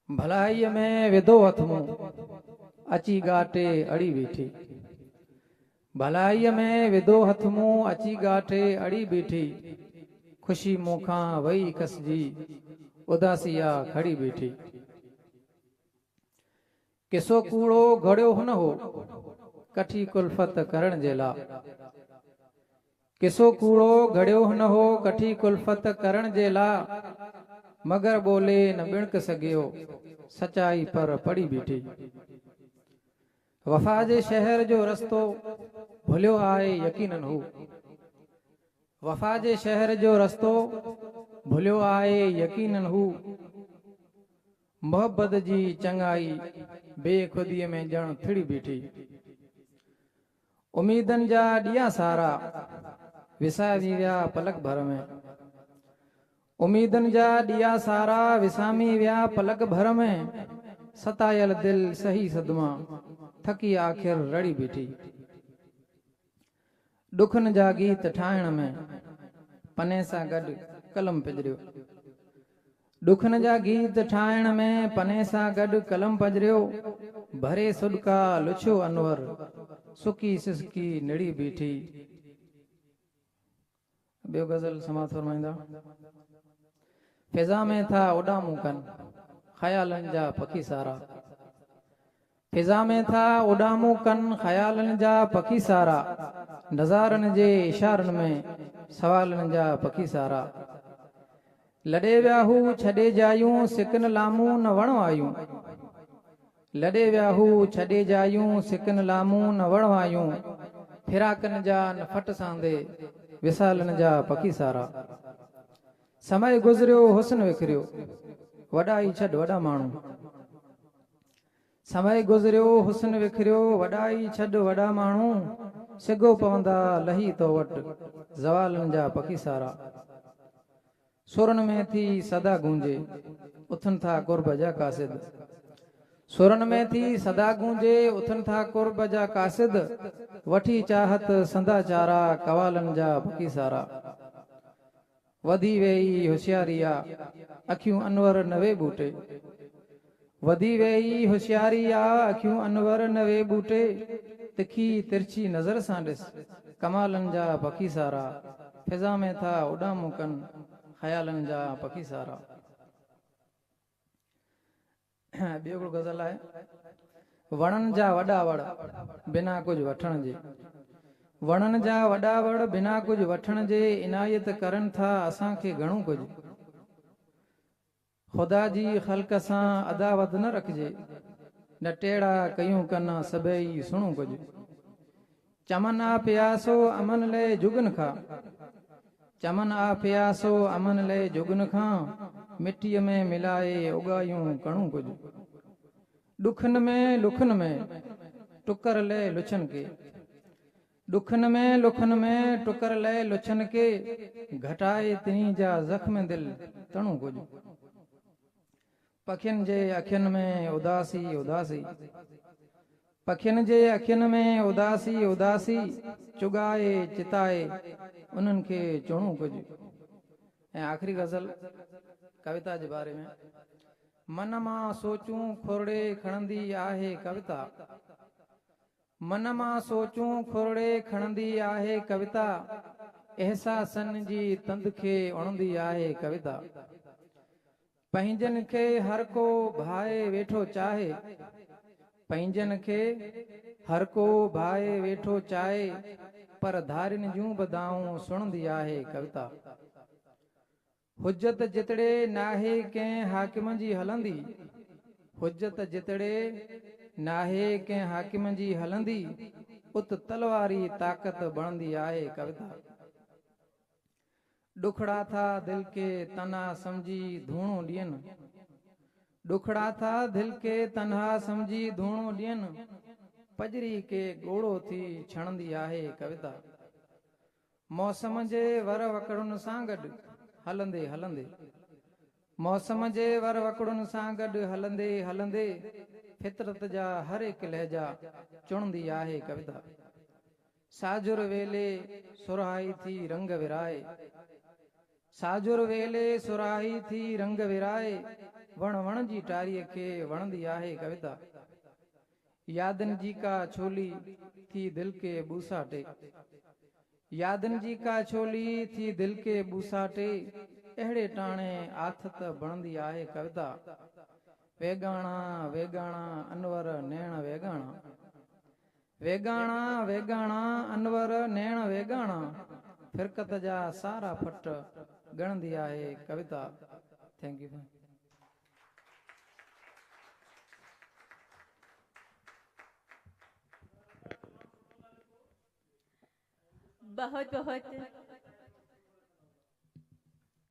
भलाई में विधो हथ मूं अची गाटे अड़ी बीठी। भलाई में विधो हथ मूं अची गाटे अड़ी बीठी। खुशी मूंखां वई कसजी उदासिया खड़ी बीठी। किसो कूड़ो घड़ियो हुन हो कठी कुल्फत करण जे ला। किसो कूड़ो घड़ियो हुन हो कठी कुल्फत करण जे ला। मगर बोले न बिणक सघियो सचाई पर पड़ी बीठी। वफा जे शहर जो रस्तो भुलियो आहे यकीनन हू। वफा जे शहर जो रस्तो भुलियो आहे यकीनन हू। मोहब्बत जी चंगाई बेखुदीअ में ॼण थिड़ी बीठी। उम्मीदन जा ॾिया सारा विसामी विया पलक भर में। उम्मीदन जा ॾिया सारा विसामी विया पलक भर में। सतायल दिल सही सदमा थकी आखिर रड़ी बीठी। दुखन जा गीत ठाहिण में पने सां गॾु कलम पिजरियो। दुखन जा गीत ठाहिण में पने सां गॾु कलम पजरियो। भरे सुडका लुछो अनवर सुकी सिसकी निड़ी बीठी। ॿियो गज़ल समाप्त फरमाईंदा। फिज़ा में था उॾामूं कनि ख़यालनि जा पखी सारा। फिज़ा में था उॾामूं कनि ख़यालनि जा पखी सारा। नज़ारनि जे इशारनि में सवालनि जा पखी सारा। लॾे विया हू छॾे जायूं सिकन लामूं न वणवायूं। लॾे विया हू छॾे जायूं सिकन लामूं न वणवायूं। फिराकनि जा न फट सांदे विसालनि जा पखी सारा। समय गुज़रियो हुस्न विखरियो वॾाई छॾ वॾा माण्हू। समय गुज़रियो हुस्न विखरियो वॾाई छॾ वॾा माण्हू। सिगो पवंदा लही तो वटि ज़वालनि जा पखी सारा। सुरन में थी सदा गूंजे उथन था कुर्ब जा कासिद। सुरन में थी सदा गूंजे उथन था कुर्ब जा कासिद। वठी चाहत संदा चारा कवालनि जा पखी सारा। वधी वेई होशियारिया अखियूं अनवर नवे बूटे। वधी वेई होशियारिया अखियूं अनवर नवे बूटे। तिखी तिरछी नज़र सां ॾिस कमालनि जा पखी सारा। फिज़ा में था उॾामूं कनि ख़यालनि जा पखी सारा। ॿियो हिकिड़ो गज़ल आहे। वणनि जा वॾा वड़ बिना कुझु वठण जे। वणनि जा वॾा वड़ बिना कुझु वठण जे इनायत करनि था असांखे घणो कुझु। ख़ुदा जी ख़ल्क़ सां अदावत न रखिजे न टेड़ा कयूं कन सभई सुणो कुझु। चमन आ प्यासो अमन ले जुगन खां। चमन आ प्यासो अमन ले जुगन खां। मिट्टीअ में मिलाए उगायूं कणो कुझु। ॾुखन में लुखन में टुकर ले लुछन के। ॾुखन में लुखन में टुकर ले लुछन के। घटाए तिनी जा ज़ख्म दिल तणो कुझु। पखियुनि जे अखियुनि में उदासी उदासी। पखियुनि जे अखियुनि में उदासी उदासी। चुगाए चिताए उन्हनि खे चुणो कुझु। ऐं आख़िरी गज़ल कविता जे बारे में। मन मां सोचूं खुरड़े खणंदी आहे कविता। मन मां सोचूं खुरड़े खणंदी आहे कविता। एहसासनि जी तंद खे उणंदी आहे कविता। पंहिंजनि खे हर को भाए वेठो चाहे। पंहिंजनि खे हर को भाए वेठो चाहे। पर धारिन जूं बदाऊं सुणंदी आहे कविता। हुज्जत जितड़े नाहे कंहिं हाकिम जी हलंदी। हुज्जत जितड़े नाहे कंहिं हाकिम जी हलंदी। उत तलवारी ताक़त बणंदी आहे कविता। दुखड़ा था दिल के तन्हा समझी धूणो ॾियनि। दुखड़ा था दिल के तन्हा समझी धूणो ॾियनि। पजरी के ॻोड़ो थी छणंदी आहे कविता। मौसम जे वर वकड़ुनि सां गॾु हलंदे हलंदे। मौसम जे वर वकड़ुनि सां गॾु हलंदे हलंदे। फितरत जा हर हिकु लहजा चुणंदी आहे कविता। साजुर वेले सुराही थी रंग विराए। साजुर वेले सुराही थी रंग विराए। वण वण जी टारीअ खे वणंदी आहे कविता। यादन जी का छोली थी दिल के बूसाटे, यादन जी का छोली थी दिल के बूसाटे, अहिड़े टाणे आथत बणंदी आहे कविता। वेगाणा वेगाणा अनवर नैण वेगाणा, वेगाणा वेगाणा अनवर नैण वेगाणा, फिरकत जा सारा फट गणंदी आहे कविता। Thank U. बहुत बहुत